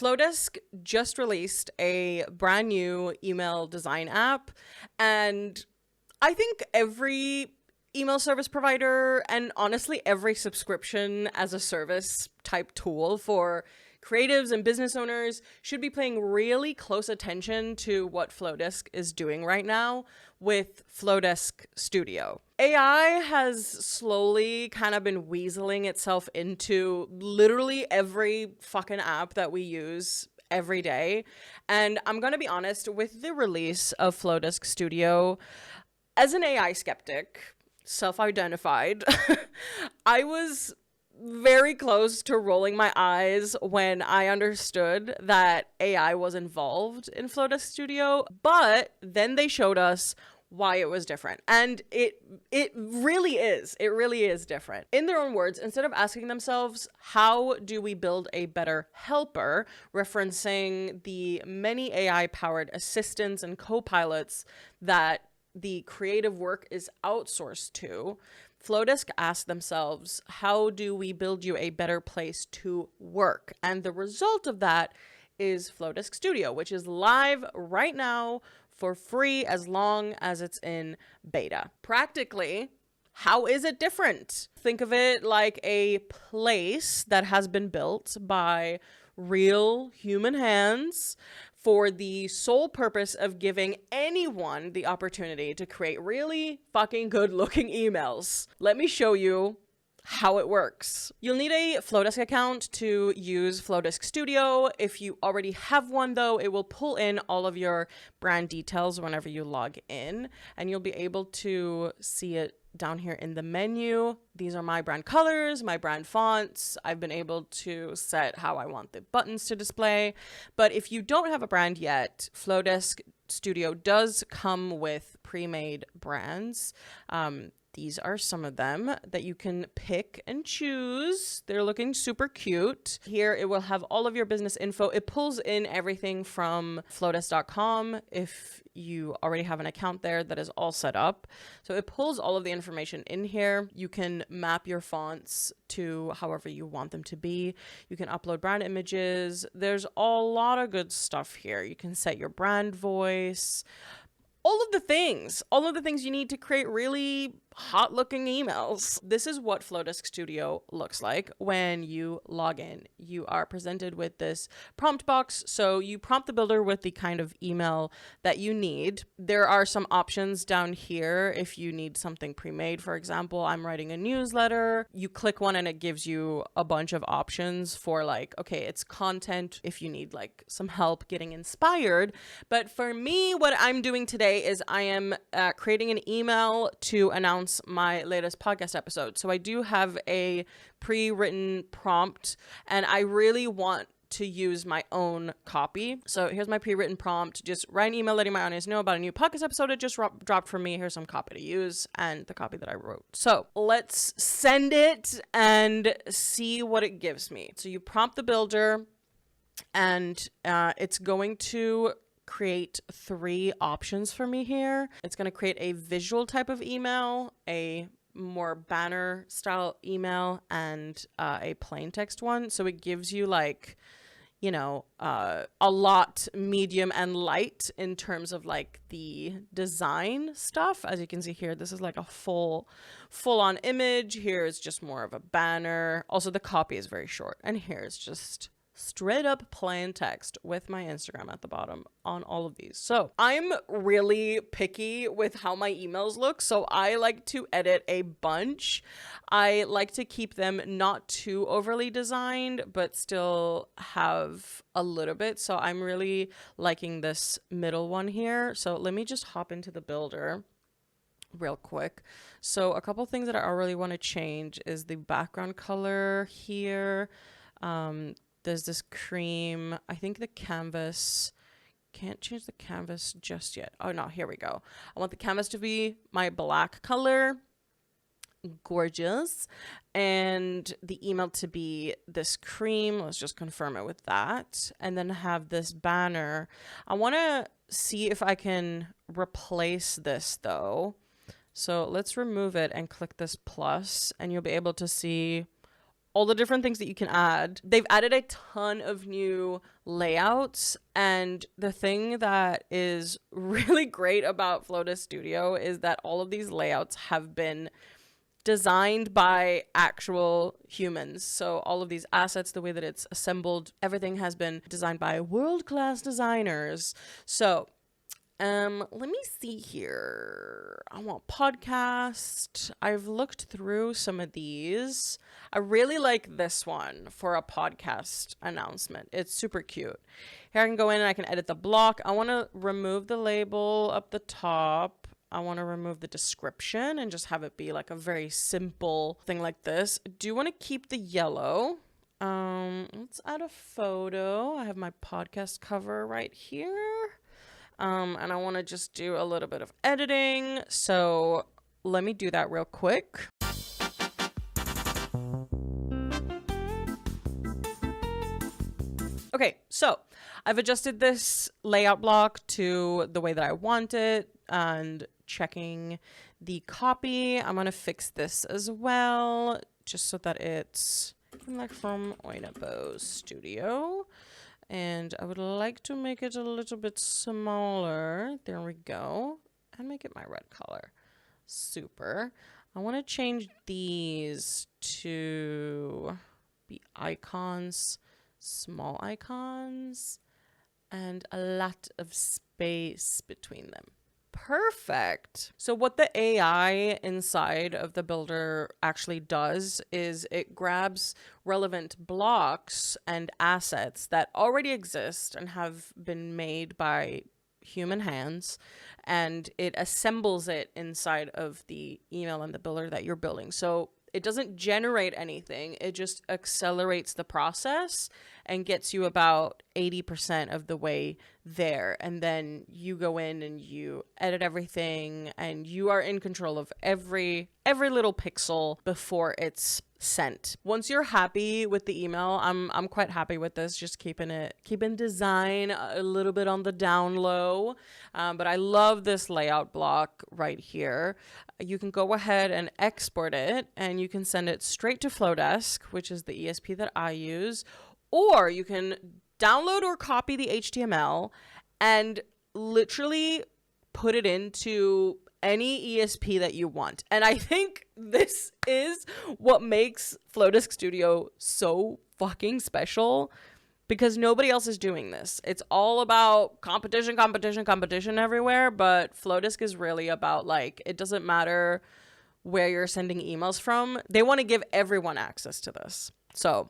Flodesk just released a brand new email design app, and I think every email service provider and honestly every subscription as a service type tool for creatives and business owners should be paying really close attention to what Flodesk is doing right now with Flodesk Studio. AI has slowly kind of been weaseling itself into literally every fucking app that we use every day. And I'm going to be honest, with the release of Flodesk Studio, as an AI skeptic, self-identified, I was very close to rolling my eyes when I understood that AI was involved in Flodesk Studio, but then they showed us why it was different. And it really is different. In their own words, instead of asking themselves, how do we build a better helper, referencing the many AI-powered assistants and co-pilots that the creative work is outsourced to, Flodesk asked themselves, how do we build you a better place to work? And the result of that is Flodesk Studio, which is live right now for free as long as it's in beta. Practically, how is it different? Think of it like a place that has been built by real human hands for the sole purpose of giving anyone the opportunity to create really fucking good looking emails. Let me show you how it works. You'll need a Flodesk account to use Flodesk Studio. If you already have one though, it will pull in all of your brand details whenever you log in, and you'll be able to see it down here in the menu. These are my brand colors, my brand fonts. I've been able to set how I want the buttons to display. But if you don't have a brand yet, Flodesk Studio does come with pre-made brands. These are some of them that you can pick and choose. They're looking super cute. Here it will have all of your business info. It pulls in everything from flodesk.com if you already have an account there that is all set up. So it pulls all of the information in here. You can map your fonts to however you want them to be. You can upload brand images. There's a lot of good stuff here. You can set your brand voice. All of the things you need to create really hot looking emails. This is what Flodesk Studio looks like when you log in. You are presented with this prompt box. So you prompt the builder with the kind of email that you need. There are some options down here if you need something pre-made. For example, I'm writing a newsletter. You click one and it gives you a bunch of options for like, okay, it's content if you need like some help getting inspired. But for me, what I'm doing today is I am creating an email to announce my latest podcast episode. So I do have a pre-written prompt and I really want to use my own copy. So here's my pre-written prompt. Just write an email letting my audience know about a new podcast episode that just dropped from me. Here's some copy to use and the copy that I wrote. So let's send it and see what it gives me. So you prompt the builder and it's going to create 3 options for me here. It's going to create a visual type of email, a more banner style email, and a plain text one. So it gives you like, you know, a lot medium and light in terms of like the design stuff. As you can see here, this is like a full on image. Here is just more of a banner. Also the copy is very short, and here's just straight up plain text with my Instagram at the bottom on all of these. So I'm really picky with how my emails look. So I like to edit a bunch. I like to keep them not too overly designed, but still have a little bit. So I'm really liking this middle one here. So let me just hop into the builder real quick. So a couple things that I really want to change is the background color here. There's this cream. I think the canvas, can't change the canvas just yet. Oh no, here we go. I want the canvas to be my black color. Gorgeous. And the email to be this cream. Let's just confirm it with that. And then have this banner. I want to see if I can replace this though. So let's remove it and click this plus, and you'll be able to see all the different things that you can add. They've added a ton of new layouts, and the thing that is really great about Flodesk Studio is that all of these layouts have been designed by actual humans. So all of these assets, the way that it's assembled, everything has been designed by world-class designers. So let me see here. I want podcast. I've looked through some of these. I really like this one for a podcast announcement. It's super cute. Here I can go in and I can edit the block. I want to remove the label up the top. I want to remove the description and just have it be like a very simple thing like this. I do want to keep the yellow. Let's add a photo. I have my podcast cover right here. And I want to just do a little bit of editing. So let me do that real quick. Okay, so I've adjusted this layout block to the way that I want it and checking the copy. I'm going to fix this as well, just so that it's like from Oinabo Studio. And I would like to make it a little bit smaller. There we go. And make it my red color. Super. I want to change these to be icons, small icons, and a lot of space between them. Perfect. So what the AI inside of the builder actually does is it grabs relevant blocks and assets that already exist and have been made by human hands, and it assembles it inside of the email and the builder that you're building. So it doesn't generate anything. It just accelerates the process and gets you about 80% of the way there. And then you go in and you edit everything, and you are in control of every little pixel before it's sent. Once you're happy with the email, I'm quite happy with this, just keeping design a little bit on the down low. But I love this layout block right here. You can go ahead and export it, and you can send it straight to Flodesk, which is the ESP that I use, or you can download or copy the HTML and literally put it into any ESP that you want. And I think this is what makes Flodesk Studio so fucking special, because nobody else is doing this. It's all about competition everywhere, but Flodesk is really about, like, it doesn't matter where you're sending emails from. They want to give everyone access to this. So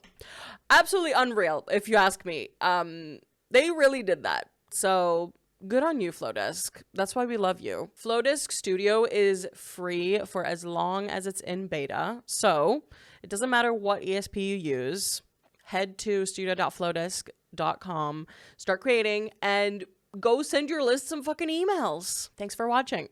absolutely unreal, if you ask me. They really did that. So good on you, Flodesk. That's why we love you. Flodesk Studio is free for as long as it's in beta. So it doesn't matter what ESP you use. Head to studio.flodesk.com, start creating, and go send your list some fucking emails. Thanks for watching.